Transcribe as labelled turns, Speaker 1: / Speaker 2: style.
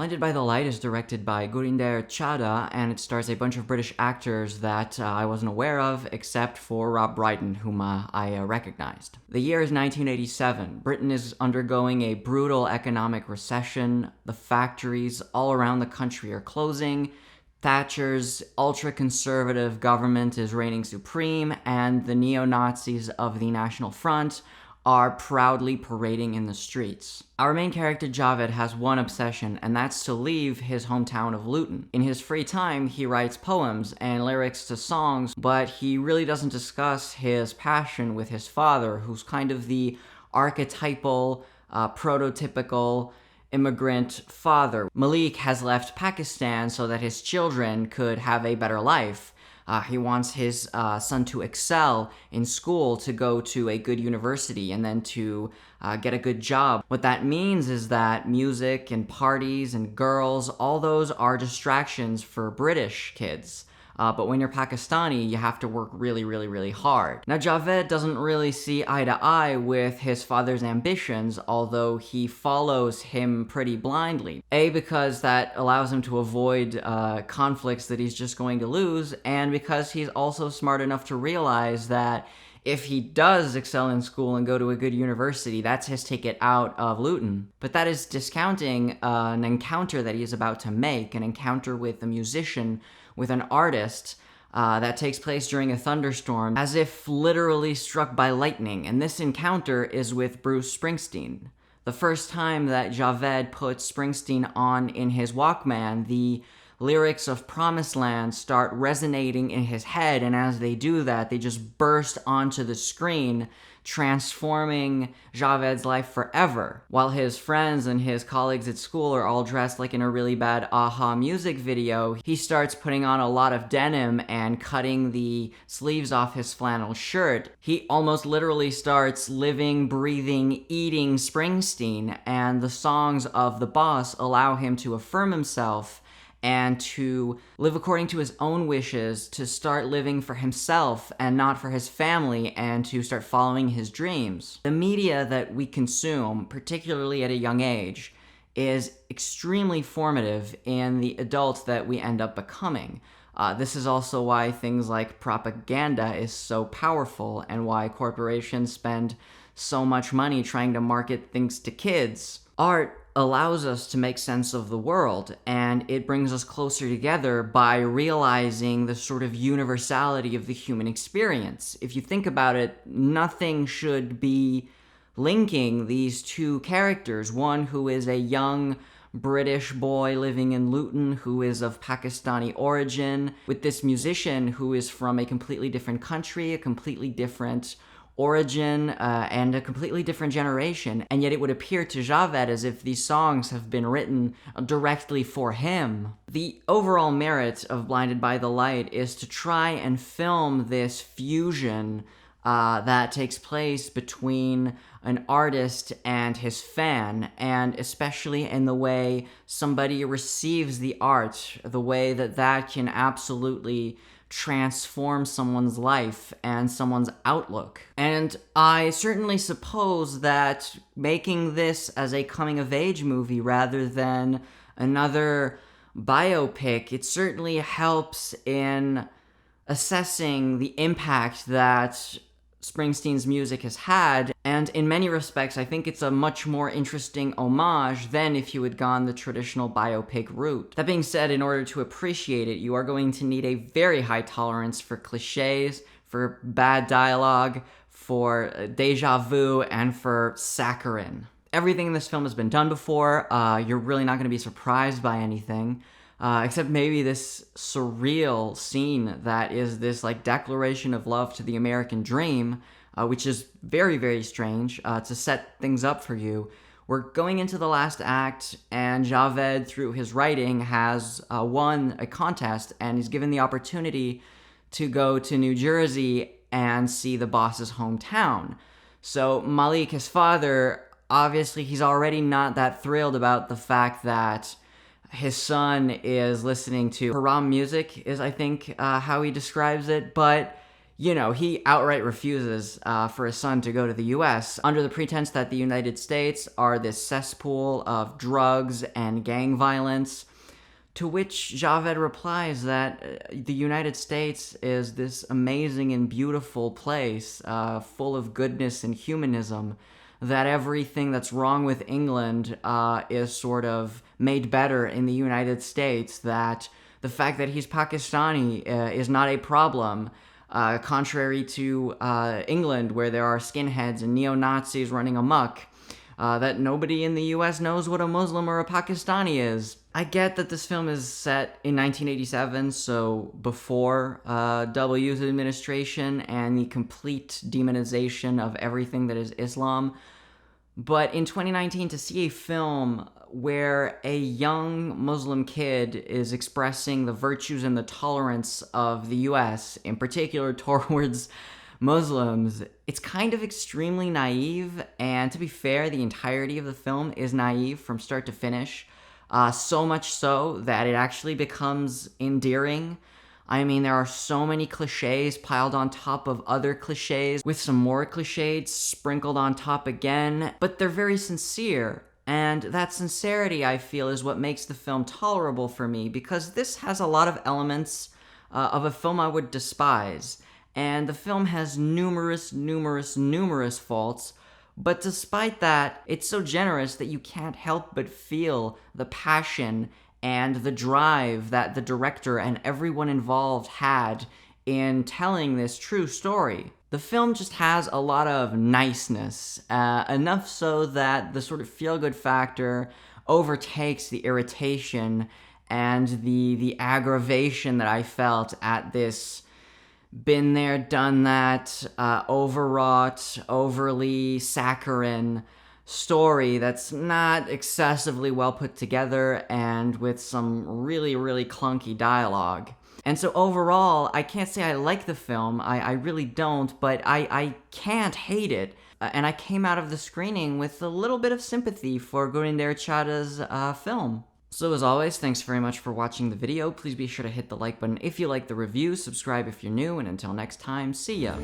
Speaker 1: Blinded by the Light is directed by Gurinder, Chadha, and it stars a bunch of British actors that I wasn't aware of, except for Rob Brydon, whom I recognized. The year is 1987. Britain is undergoing a brutal economic recession. The factories all around the country are closing. Thatcher's ultra-conservative government is reigning supreme, and the neo-Nazis of the National Front are proudly parading in the streets. Our main character Javed has one obsession, and that's to leave his hometown of Luton. In his free time, he writes poems and lyrics to songs, but he really doesn't discuss his passion with his father, who's kind of the archetypal, prototypical immigrant father. Malik has left Pakistan so that his children could have a better life. He wants his son to excel in school, to go to a good university, and then to get a good job. What that means is that music and parties and girls, all those are distractions for British kids. But when you're Pakistani, you have to work really, really, really hard. Now, Javed doesn't really see eye to eye with his father's ambitions, although he follows him pretty blindly. A, because that allows him to avoid conflicts that he's just going to lose, and because he's also smart enough to realize that if he does excel in school and go to a good university, that's his ticket out of Luton. But that is discounting an encounter that he is about to make, an encounter with a musician, with an artist, that takes place during a thunderstorm, as if literally struck by lightning. And this encounter is with Bruce Springsteen. The first time that Javed puts Springsteen on in his Walkman, the lyrics of Promised Land start resonating in his head, and as they do that, they just burst onto the screen, transforming Javed's life forever. While his friends and his colleagues at school are all dressed like in a really bad Aha music video, he starts putting on a lot of denim and cutting the sleeves off his flannel shirt. He almost literally starts living, breathing, eating Springsteen, and the songs of The Boss allow him to affirm himself and to live according to his own wishes, to start living for himself and not for his family, and to start following his dreams. The media that we consume, particularly at a young age, is extremely formative in the adult that we end up becoming. This is also why things like propaganda is so powerful, and why corporations spend so much money trying to market things to kids. Art allows us to make sense of the world, and it brings us closer together by realizing the sort of universality of the human experience. If you think about it, nothing should be linking these two characters, one who is a young British boy living in Luton who is of Pakistani origin, with this musician who is from a completely different country, a completely different origin, and a completely different generation, and yet it would appear to Javed as if these songs have been written directly for him. The overall merit of Blinded by the Light is to try and film this fusion that takes place between an artist and his fan, and especially in the way somebody receives the art, the way that that can absolutely transform someone's life and someone's outlook. And I certainly suppose that making this as a coming-of-age movie rather than another biopic, it certainly helps in assessing the impact that Springsteen's music has had, and in many respects, I think it's a much more interesting homage than if you had gone the traditional biopic route. That being said, in order to appreciate it, you are going to need a very high tolerance for cliches, for bad dialogue, for deja vu, and for saccharine. Everything in this film has been done before. You're really not going to be surprised by anything. Except maybe this surreal scene that is this like declaration of love to the American dream, which is very, very strange to set things up for you. We're going into the last act, and Javed, through his writing, has won a contest, and he's given the opportunity to go to New Jersey and see the boss's hometown. So Malik, his father, obviously he's already not that thrilled about the fact that his son is listening to haram music, is I think how he describes it, but he outright refuses for his son to go to the US under the pretense that the United States are this cesspool of drugs and gang violence. To which Javed replies that the United States is this amazing and beautiful place, full of goodness and humanism, that everything that's wrong with England is sort of made better in the United States, that the fact that he's Pakistani is not a problem, contrary to England, where there are skinheads and neo-Nazis running amok. That nobody in the US knows what a Muslim or a Pakistani is. I get that this film is set in 1987, so before W's administration and the complete demonization of everything that is Islam. But in 2019, to see a film where a young Muslim kid is expressing the virtues and the tolerance of the US, in particular towards Muslims, it's kind of extremely naive, and to be fair, the entirety of the film is naive from start to finish, so much so that it actually becomes endearing. I mean, there are so many cliches piled on top of other cliches, with some more cliches sprinkled on top again, but they're very sincere. And that sincerity, I feel, is what makes the film tolerable for me, because this has a lot of elements of a film I would despise. And the film has numerous faults, but despite that, it's so generous that you can't help but feel the passion and the drive that the director and everyone involved had in telling this true story. The film just has a lot of niceness, enough so that the sort of feel-good factor overtakes the irritation and the aggravation that I felt at this been there, done that, overwrought, overly saccharine story that's not excessively well put together and with some really clunky dialogue. And so overall, I can't say I like the film, I really don't, but I can't hate it. And I came out of the screening with a little bit of sympathy for Gurinder Chadha's film. So as always, thanks very much for watching the video. Please be sure to hit the like button if you like the review, subscribe if you're new, and until next time, see ya!